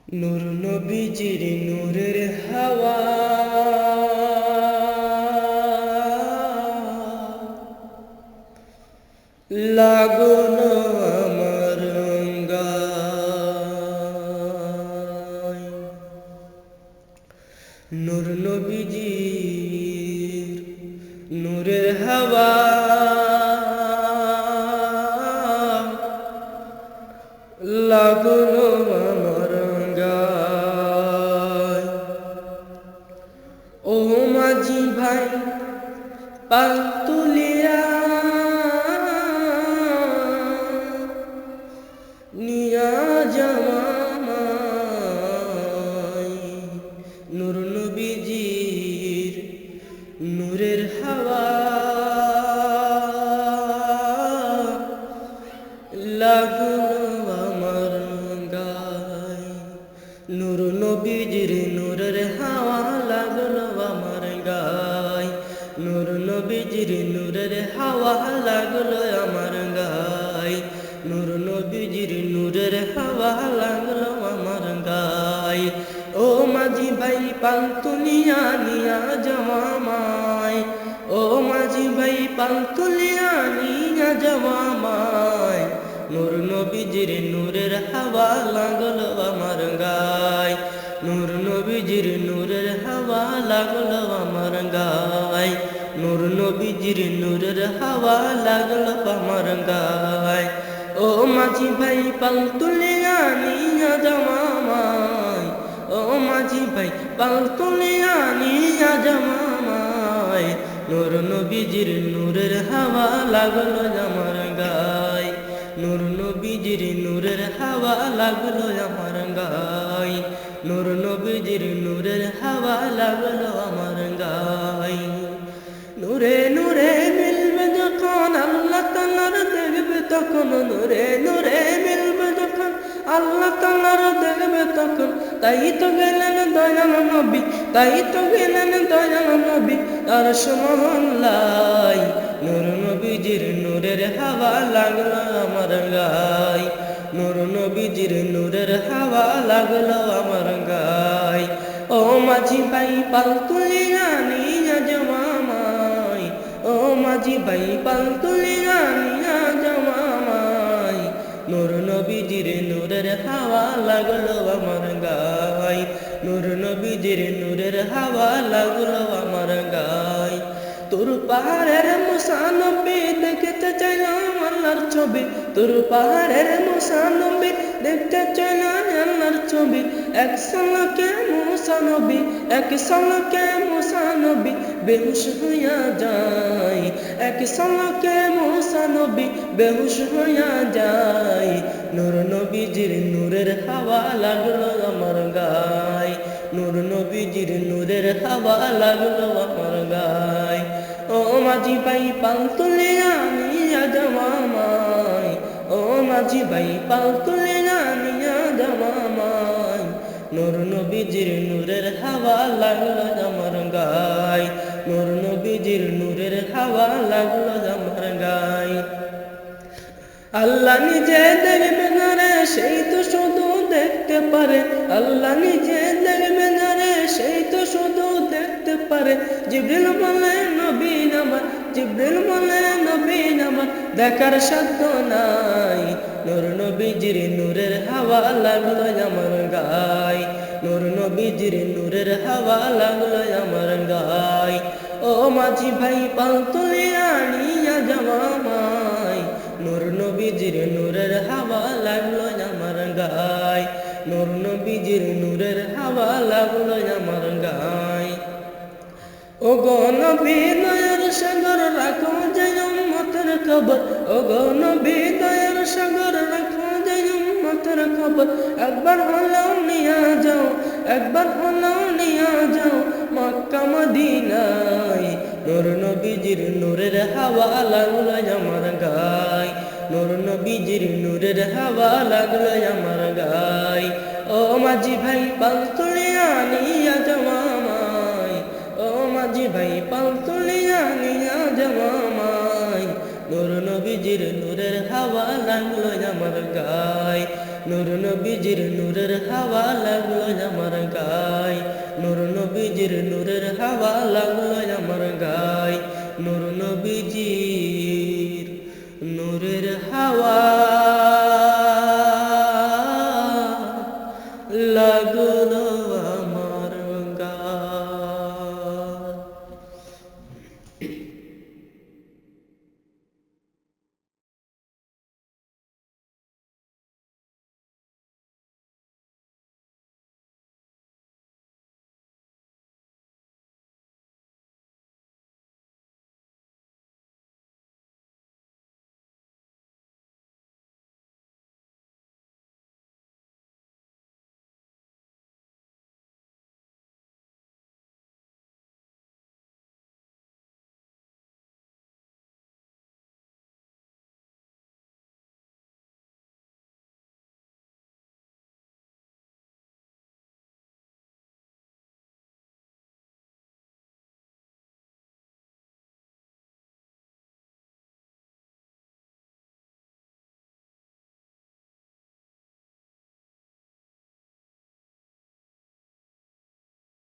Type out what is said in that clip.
নূর নবীজির নূরের হাওয়া লাগুনো আমার গায়। নূর নবীজির নূরের হাওয়া লাগুনো আমার গায়। ও মাঝি ভাই পাল তুলিয়া নিয়া জামাই। নূর নবীজির নূরের হাওয়া লাগুনো আমার গায়। নূর নবীজির নূরের হাওয়া লাগলো আমার গায়। নূর নবীজির নূরের হাওয়া লাগলো আমার গায়। নূর নবীজির নূরের হাওয়া লাগলো আমার গায়। ও মাঝি ভাই পাল তুলিয়া নিয়া জামাই। ও মাঝি ভাই পাল তুলিয়া নিয়া জামাই। নূর নবীজির নূরের হাওয়া লাগলো আমার গায়। নূর নবীজির নূরের হাওয়া লাগলো আমার গায়। নূর নবীজির নূরের হাওয়া লাগলো আমার গায়। ও মাঝি ভাই পাল তুলিয়া নিয়া জামাই। ও মাঝি ভাই পাল তুলিয়া নিয়া জামাই। নূর নবীজির নূরের হাওয়া লাগলো আমার গায়। নূর নবীজির নূরের হাওয়া লাগলো আমার গায়। নূর নবীজির নূরের হাওয়া লাগলো আমার গায়। নূরে নূরে মিলবে যখন আল্লাহ তাআলার দেখবে তখন। নূরে নূরে মিলবে যখন আল্লাহ তাআলার দেখবে তখন। তাই তো গেলেন দয়াল নবী, তাই তো গেলেন দয়াল নবী আরশ মহল্লায়। নূর নবীজির নূরের হাওয়া লাগলো আমার গায়। নূর নবীজির নূরের হাওয়া লাগলো আমার গায়। ও মাঝি ভাই পাল তুলিয়া নিয়া জামাই। ও মাঝি ভাই পাল তুলিয়া নিয়া জামাই। নূর নবীজির নূরের হাওয়া লাগলো আমার গায়। নূর নবীজির নূরের হাওয়া লাগলো আমার গায়। তোর পাহাড়ের মুসা নবী দেখতে চাইলাম আল্লাহর ছবি। তোর পাহাড়ের মুসা নবী দেখতে চাইলাম আল্লাহর ছবি। এক সলকে মুসা নবী, এক সলকে মুসা নবী বেহুশ হইয়া যায়। এক সলকে মুসা নবী বেহুশ হইয়া যায়। নূর নবীজির নূরের হাওয়া লাগলো আমার গায়। নূর নবীজির নূরের হাওয়া লাগলো আমার গায়। ও মাঝি ভাই পাল তুলিয়া নিয়া জামাই। ও মাঝি ভাই পাল তুলিয়া নিয়া জামাই। নূর নবীজির নূরের হাওয়া লাগলো আমার গায়। নূর নবীজির নূরের হাওয়া লাগলো আমার গায়। আল্লাহ নিজে দেখবে না রে সেই তো শুধু দেখতে পারে। আল্লাহ নিজে দেখবে না রে সেই তো শুধু দেখতে পারে। জিবরিল বলে নবী আমার, জিবরিল বলে নবী আমার দেখার সাধ্য নাই। নূর নবীজির নূরের হাওয়া লাগলো আমার গায়। নূর নবীজির নূরের হাওয়া লাগলো আমার গায়। ও মাঝি ভাই পাল তুলিয়া নিয়া জামাই। নূর নবীজির নূরের হাওয়া লাগলো আমার গায়। নূর নবীজির নূরের হাওয়া লাগলো আমার গায়। ও গো নবী দয়ার সাগর রাখো যে উম্মতের খবর। ও গো নবী দয়ার সাগর রাখো যে উম্মতের খবর। একবার হলেও নিয়া যাও, একবার হলেও নিয়া যাও মক্কা মদিনায়। নূর নবীজির নূরের হাওয়া লাগলো আমার গায়। নূর নবীজির নূরের হাওয়া লাগলো আমার গায়। ও মাঝি ভাই পাল তুলিয়া নিয়া জামাই। ও মাঝি ভাই পাল তুলিয়া নিয়া জামাই। নূর নবীজির নূরের হাওয়া লাগলো আমার গায়, নূর নবীজির নূরের হাওয়া লাগলো আমার গায়, নূর নবীজির নূরের হাওয়া লাগলো আমার গায়, নূর নবীজির নূরের হাওয়া